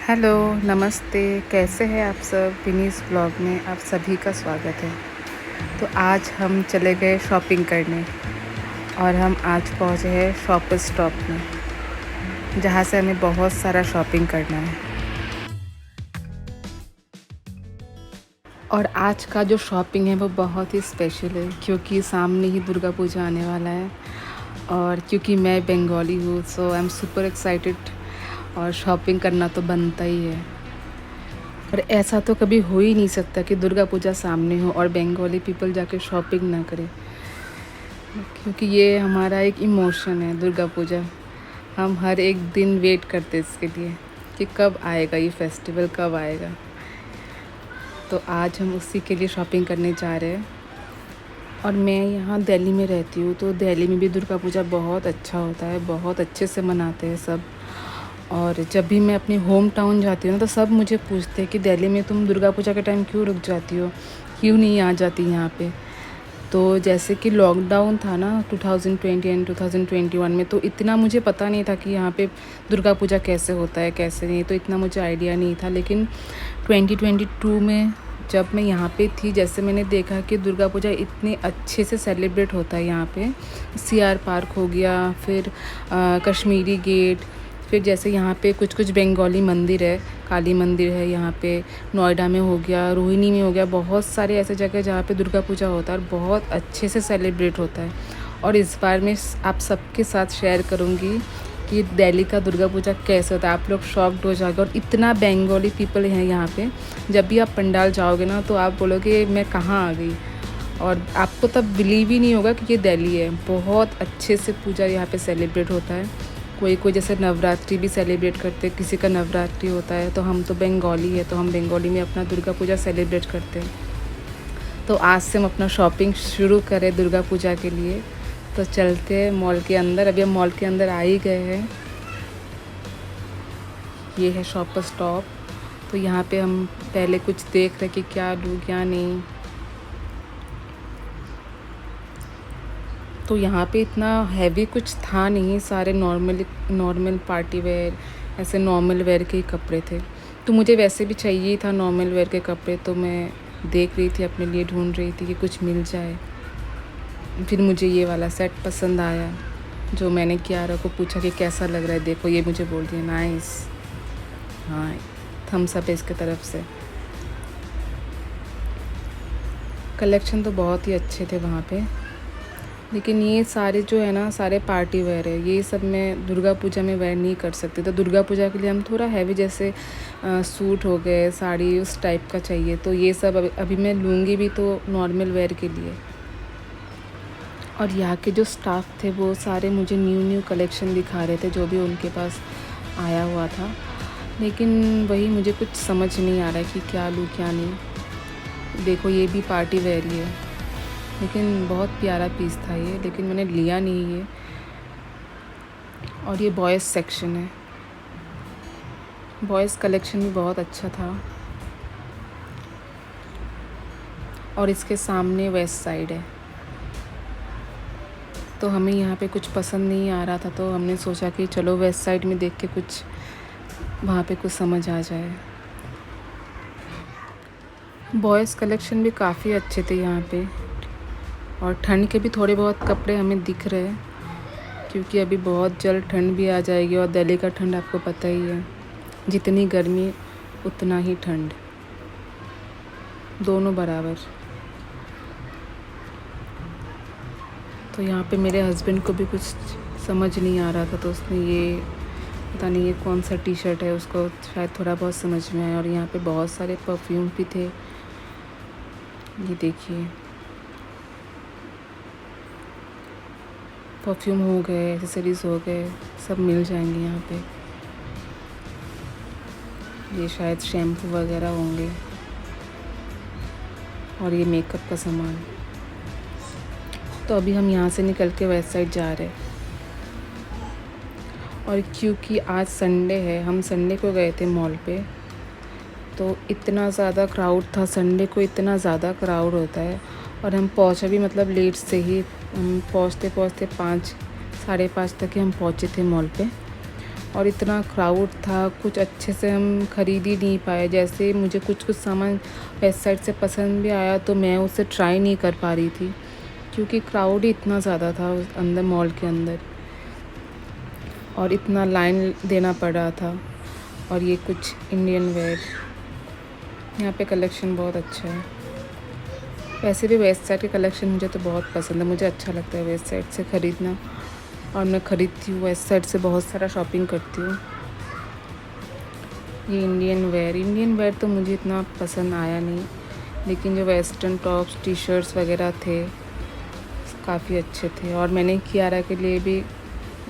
Hello, नमस्ते, कैसे हैं आप सब? विनीस ब्लॉग में आप सभी का स्वागत है। तो आज हम चले गए शॉपिंग करने और हम आज पहुँचे हैं शॉपर स्टॉप में, जहाँ से हमें बहुत सारा शॉपिंग करना है। और आज का जो शॉपिंग है वो बहुत ही स्पेशल है, क्योंकि सामने ही दुर्गा पूजा आने वाला है और क्योंकि मैं बंगाली हूँ, सो आई एम सुपर एक्साइटेड और शॉपिंग करना तो बनता ही है। और ऐसा तो कभी हो ही नहीं सकता कि दुर्गा पूजा सामने हो और बंगाली पीपल जाके शॉपिंग ना करें, क्योंकि ये हमारा एक इमोशन है। दुर्गा पूजा हम हर एक दिन वेट करते इसके लिए कि कब आएगा, ये फेस्टिवल कब आएगा। तो आज हम उसी के लिए शॉपिंग करने जा रहे हैं। और मैं यहाँ दिल्ली में रहती हूँ, तो दिल्ली में भी दुर्गा पूजा बहुत अच्छा होता है, बहुत अच्छे से मनाते हैं सब। और जब भी मैं अपनी होम टाउन जाती हूँ ना, तो सब मुझे पूछते हैं कि दिल्ली में तुम दुर्गा पूजा के टाइम क्यों रुक जाती हो, क्यों नहीं आ जाती यहाँ पे। तो जैसे कि लॉकडाउन था ना 2020 एंड 2021 में, तो इतना मुझे पता नहीं था कि यहाँ पे दुर्गा पूजा कैसे होता है कैसे नहीं, तो इतना मुझे आइडिया नहीं था। लेकिन 2022 में जब मैं यहाँ पे थी, जैसे मैंने देखा कि दुर्गा पूजा इतने अच्छे से सेलिब्रेट होता है यहाँ पे। सीआर पार्क हो गया, फिर कश्मीरी गेट, फिर जैसे यहाँ पे कुछ कुछ बंगाली मंदिर है, काली मंदिर है यहाँ पे, नोएडा में हो गया, रोहिणी में हो गया, बहुत सारे ऐसे जगह जहाँ पे दुर्गा पूजा होता है और बहुत अच्छे से सेलिब्रेट होता है। और इस बार मैं आप सबके साथ शेयर करूँगी कि दिल्ली का दुर्गा पूजा कैसे होता है। आप लोग शॉक्ड हो जाओगे। और इतना बंगाली पीपल हैं यहाँ पे, जब भी आप पंडाल जाओगे ना तो आप बोलोगे मैं कहाँ आ गई। और आपको तब बिलीव ही नहीं होगा कि ये दिल्ली है। बहुत अच्छे से पूजा यहाँ पे सेलिब्रेट होता है। कोई जैसे नवरात्रि भी सेलिब्रेट करते हैं, किसी का नवरात्रि होता है, तो हम तो बंगाली है, तो हम बंगाली में अपना दुर्गा पूजा सेलिब्रेट करते हैं। तो आज से हम अपना शॉपिंग शुरू करें दुर्गा पूजा के लिए। तो चलते हैं मॉल के अंदर। अभी हम मॉल के अंदर आ ही गए हैं। ये है शॉपर स्टॉप। तो यहाँ पे हम पहले कुछ देख रहे कि क्या लूँ क्या नहीं। तो यहाँ पे इतना हैवी कुछ था नहीं, सारे नॉर्मल पार्टी वेयर, ऐसे नॉर्मल वेयर के ही कपड़े थे। तो मुझे वैसे भी चाहिए था नॉर्मल वेयर के कपड़े, तो मैं देख रही थी, अपने लिए ढूंढ रही थी कि कुछ मिल जाए। फिर मुझे ये वाला सेट पसंद आया, जो मैंने कियारा को पूछा कि कैसा लग रहा है, देखो ये मुझे बोल रही है नाइस। हाँ, थम्स अप है इसके तरफ से। कलेक्शन तो बहुत ही अच्छे थे वहाँ पे। लेकिन ये सारे जो है ना, सारे पार्टी वेयर है, ये सब मैं दुर्गा पूजा में वेयर नहीं कर सकती। तो दुर्गा पूजा के लिए हम थोड़ा हैवी, जैसे सूट हो गए, साड़ी, उस टाइप का चाहिए। तो ये सब अभी मैं लूँगी भी तो नॉर्मल वेयर के लिए। और यहाँ के जो स्टाफ थे वो सारे मुझे न्यू कलेक्शन दिखा रहे थे, जो भी उनके पास आया हुआ था। लेकिन वही मुझे कुछ समझ नहीं आ रहा है कि क्या लूँ क्या नहीं। देखो ये भी पार्टी वेयर ही है, लेकिन बहुत प्यारा पीस था ये, लेकिन मैंने लिया नहीं ये। और ये बॉयज़ सेक्शन है, बॉयज़ कलेक्शन भी बहुत अच्छा था। और इसके सामने वेस्ट साइड है। तो हमें यहाँ पे कुछ पसंद नहीं आ रहा था, तो हमने सोचा कि चलो वेस्ट साइड में देख के कुछ वहाँ पे कुछ समझ आ जाए। बॉयज़ कलेक्शन भी काफ़ी अच्छे थे यहाँ पे। और ठंड के भी थोड़े बहुत कपड़े हमें दिख रहे हैं, क्योंकि अभी बहुत जल्द ठंड भी आ जाएगी। और दिल्ली का ठंड आपको पता ही है, जितनी गर्मी उतना ही ठंड, दोनों बराबर। तो यहाँ पे मेरे हस्बैंड को भी कुछ समझ नहीं आ रहा था, तो उसने ये पता नहीं ये कौन सा टी शर्ट है, उसको शायद थोड़ा बहुत समझ में आया। और यहाँ पे बहुत सारे परफ्यूम भी थे, ये देखिए, परफ्यूम हो गए, एक्सेसरीज हो गए, सब मिल जाएंगे यहाँ पे। ये शायद शैम्पू वगैरह होंगे, और ये मेकअप का सामान। तो अभी हम यहाँ से निकल के वेस्ट साइड जा रहे हैं। और क्योंकि आज संडे है, हम संडे को गए थे मॉल पे, तो इतना ज़्यादा क्राउड था। संडे को इतना ज़्यादा क्राउड होता है। और हम पहुँचे भी मतलब लेट से ही, हम पहुँचते 5, 5:30 तक ही हम पहुँचे थे मॉल पे। और इतना क्राउड था, कुछ अच्छे से हम ख़रीद ही नहीं पाए। जैसे मुझे कुछ सामान वेस्ट साइड से पसंद भी आया तो मैं उसे ट्राई नहीं कर पा रही थी, क्योंकि क्राउड ही इतना ज़्यादा था उस अंदर मॉल के अंदर, और इतना लाइन देना पड़ रहा था। और ये कुछ इंडियन वेयर, यहाँ पे कलेक्शन बहुत अच्छा है। वैसे भी वेस्ट साइड के कलेक्शन मुझे तो बहुत पसंद है, मुझे अच्छा लगता है वेस्ट साइड से ख़रीदना, और मैं ख़रीदती हूँ वेस्ट साइड से, बहुत सारा शॉपिंग करती हूँ। ये इंडियन वेयर तो मुझे इतना पसंद आया नहीं, लेकिन जो वेस्टर्न टॉप्स टी शर्ट्स वगैरह थे काफ़ी अच्छे थे। और मैंने कियारा के लिए भी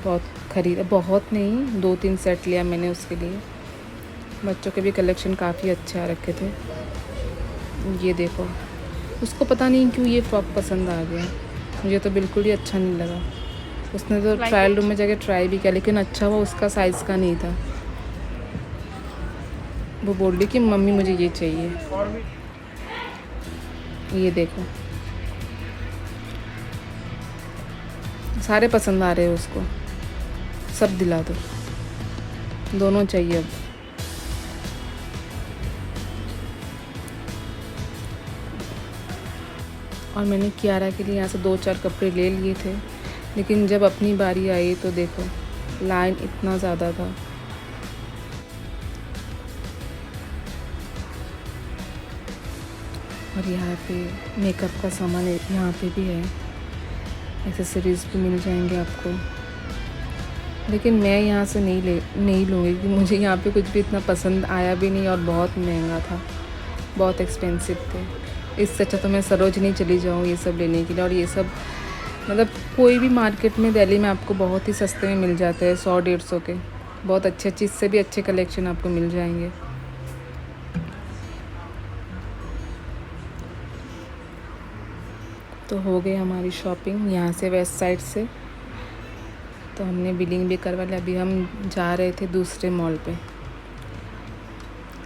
बहुत ख़रीदा, बहुत नहीं 2-3 सेट लिया मैंने उसके लिए। बच्चों के भी कलेक्शन काफ़ी अच्छे आ रखे थे। ये देखो, उसको पता नहीं क्यों ये फ्रॉक पसंद आ गया, मुझे तो बिल्कुल ही अच्छा नहीं लगा। उसने तो ट्रायल रूम में जाके ट्राई भी किया, लेकिन अच्छा वो उसका साइज़ का नहीं था। वो बोल रही कि मम्मी मुझे ये चाहिए। ये देखो, सारे पसंद आ रहे हैं उसको, सब दिला दो, दोनों चाहिए अब। और मैंने कियारा के लिए यहाँ से 2-4 कपड़े ले लिए थे, लेकिन जब अपनी बारी आई तो देखो लाइन इतना ज़्यादा था। और यहाँ पे मेकअप का सामान यहाँ पे भी है, एक्सेसरीज़ भी मिल जाएंगे आपको, लेकिन मैं यहाँ से नहीं लूँगी, क्योंकि मुझे यहाँ पे कुछ भी इतना पसंद आया भी नहीं, और बहुत महंगा था, बहुत एक्सपेंसिव थे। इससे अच्छा तो मैं सरोजनी चली जाऊँ ये सब लेने के लिए। और ये सब मतलब कोई भी मार्केट में दिल्ली में आपको बहुत ही सस्ते में मिल जाते हैं, 100-150 के, बहुत अच्छे अच्छे, इससे भी अच्छे कलेक्शन आपको मिल जाएंगे। तो हो गई हमारी शॉपिंग यहाँ से वेस्ट साइड से, तो हमने बिलिंग भी करवा लिया। अभी हम जा रहे थे दूसरे मॉल पे,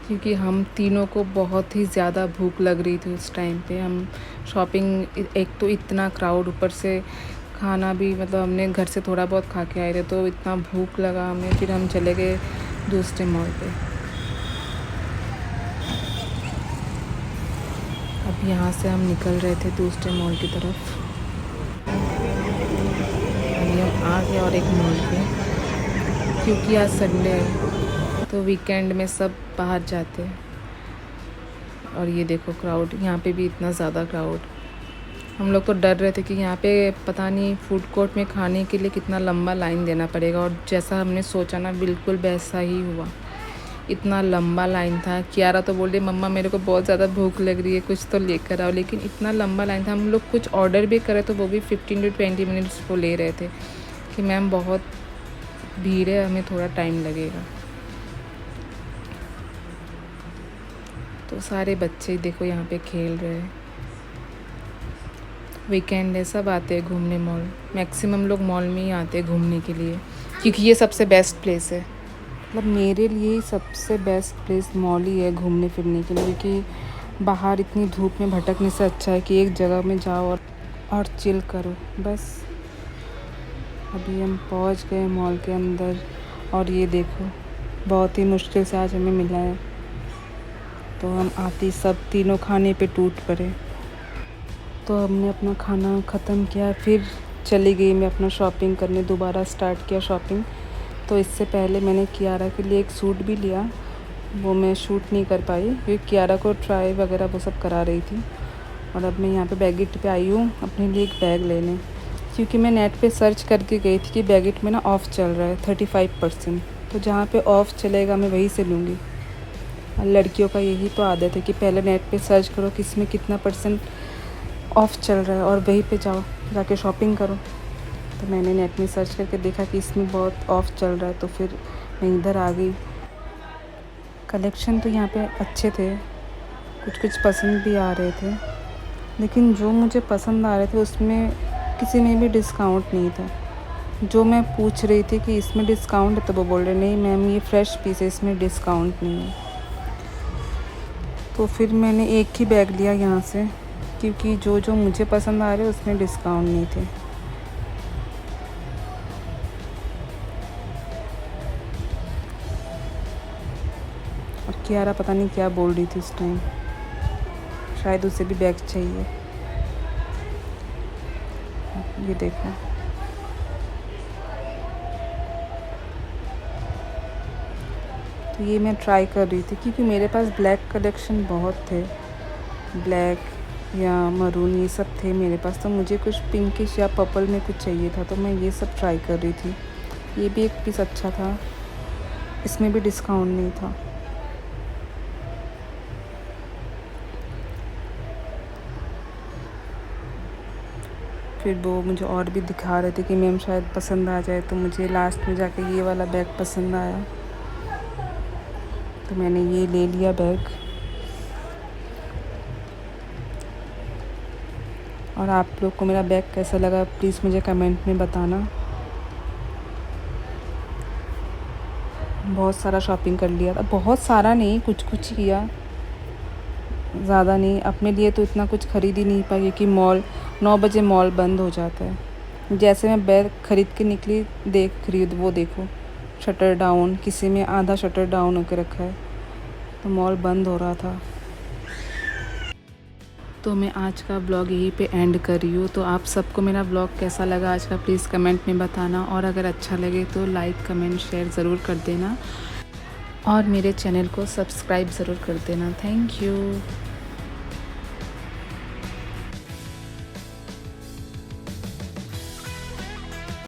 क्योंकि हम तीनों को बहुत ही ज़्यादा भूख लग रही थी उस टाइम पे। हम शॉपिंग, एक तो इतना क्राउड, ऊपर से खाना भी, मतलब हमने घर से थोड़ा बहुत खा के आए थे, तो इतना भूख लगा हमें, फिर हम चले गए दूसरे मॉल पे। अब यहाँ से हम निकल रहे थे दूसरे मॉल की तरफ। अभी हम आ गए और एक मॉल पे, क्योंकि आज संडे है तो वीकेंड में सब बाहर जाते हैं। और ये देखो क्राउड, यहाँ पे भी इतना ज़्यादा क्राउड। हम लोग तो डर रहे थे कि यहाँ पे पता नहीं फूड कोर्ट में खाने के लिए कितना लंबा लाइन देना पड़ेगा, और जैसा हमने सोचा ना बिल्कुल वैसा ही हुआ। इतना लंबा लाइन था। कियारा तो बोल रही मम्मा मेरे को बहुत ज़्यादा भूख लग रही है, कुछ तो लेकर आओ, लेकिन इतना लंबा लाइन था। हम लोग कुछ ऑर्डर भी करे तो वो भी 15 to 20 मिनट्स वो ले रहे थे कि मैम बहुत भीड़ है, हमें थोड़ा टाइम लगेगा। तो सारे बच्चे देखो यहाँ पे खेल रहे हैं। वीकेंड है, सब आते हैं घूमने मॉल, मैक्सिमम लोग मॉल में ही आते हैं घूमने के लिए, क्योंकि ये सबसे बेस्ट प्लेस है। मतलब मेरे लिए सबसे बेस्ट प्लेस मॉल ही है घूमने फिरने के लिए, क्योंकि बाहर इतनी धूप में भटकने से अच्छा है कि एक जगह में जाओ और चिल करो बस। अभी हम पहुंच गए मॉल के अंदर, और ये देखो बहुत ही मुश्किल से आज हमें मिला है, तो हम आते सब तीनों खाने पे टूट पड़े। तो हमने अपना खाना ख़त्म किया, फिर चली गई मैं अपना शॉपिंग करने, दोबारा स्टार्ट किया शॉपिंग। तो इससे पहले मैंने कियारा के लिए एक सूट भी लिया, वो मैं शूट नहीं कर पाई क्योंकि कियारा को ट्राई वगैरह वो सब करा रही थी। और अब मैं यहाँ पे बैगिट पे आई हूँ अपने लिए एक बैग लेने, क्योंकि मैं नेट पे सर्च करके गई थी कि बैगिट में ना ऑफ़ चल रहा है 35%, तो जहाँ पे ऑफ़ चलेगा मैं वहीं से लूँगी। लड़कियों का यही तो आदत है कि पहले नेट पे सर्च करो कि इसमें कितना % ऑफ़ चल रहा है और वहीं पे जाओ जाके शॉपिंग करो। तो मैंने नेट में सर्च करके देखा कि इसमें बहुत ऑफ़ चल रहा है, तो फिर मैं इधर आ गई। कलेक्शन तो यहाँ पे अच्छे थे, कुछ पसंद भी आ रहे थे, लेकिन जो मुझे पसंद आ रहे थे उसमें किसी में भी डिस्काउंट नहीं था। जो मैं पूछ रही थी कि इसमें डिस्काउंट है, तो वो बोल रहे नहीं मैम ये फ़्रेश पीस है, इसमें डिस्काउंट नहीं है। तो फिर मैंने एक ही बैग लिया यहाँ से, क्योंकि जो मुझे पसंद आ रहे उसमें डिस्काउंट नहीं थे। कियारा पता नहीं क्या बोल रही थी उस टाइम, शायद उसे भी बैग चाहिए। ये देखो, तो ये मैं ट्राई कर रही थी क्योंकि मेरे पास ब्लैक कलेक्शन बहुत थे, ब्लैक या मरून ये सब थे मेरे पास, तो मुझे कुछ पिंकिश या पर्पल में कुछ चाहिए था, तो मैं ये सब ट्राई कर रही थी। ये भी एक पीस अच्छा था, इसमें भी डिस्काउंट नहीं था। फिर वो मुझे और भी दिखा रहे थे कि मैम शायद पसंद आ जाए, तो मुझे लास्ट में जाके ये वाला बैग पसंद आया, तो मैंने ये ले लिया बैग। और आप लोग को मेरा बैग कैसा लगा प्लीज़ मुझे कमेंट में बताना। बहुत सारा शॉपिंग कर लिया था, बहुत सारा नहीं, कुछ कुछ किया, ज़्यादा नहीं। अपने लिए तो इतना कुछ ख़रीद ही नहीं पाई क्योंकि मॉल 9 बजे मॉल बंद हो जाता है। जैसे मैं बैग ख़रीद के निकली, देख रही वो देखो शटर डाउन, किसी में आधा शटर डाउन होकर रखा है, तो मॉल बंद हो रहा था। तो मैं आज का ब्लॉग यहीं पे एंड कर रही हूँ। तो आप सबको मेरा ब्लॉग कैसा लगा आज का प्लीज़ कमेंट में बताना, और अगर अच्छा लगे तो लाइक कमेंट शेयर ज़रूर कर देना, और मेरे चैनल को सब्सक्राइब ज़रूर कर देना। Thank you.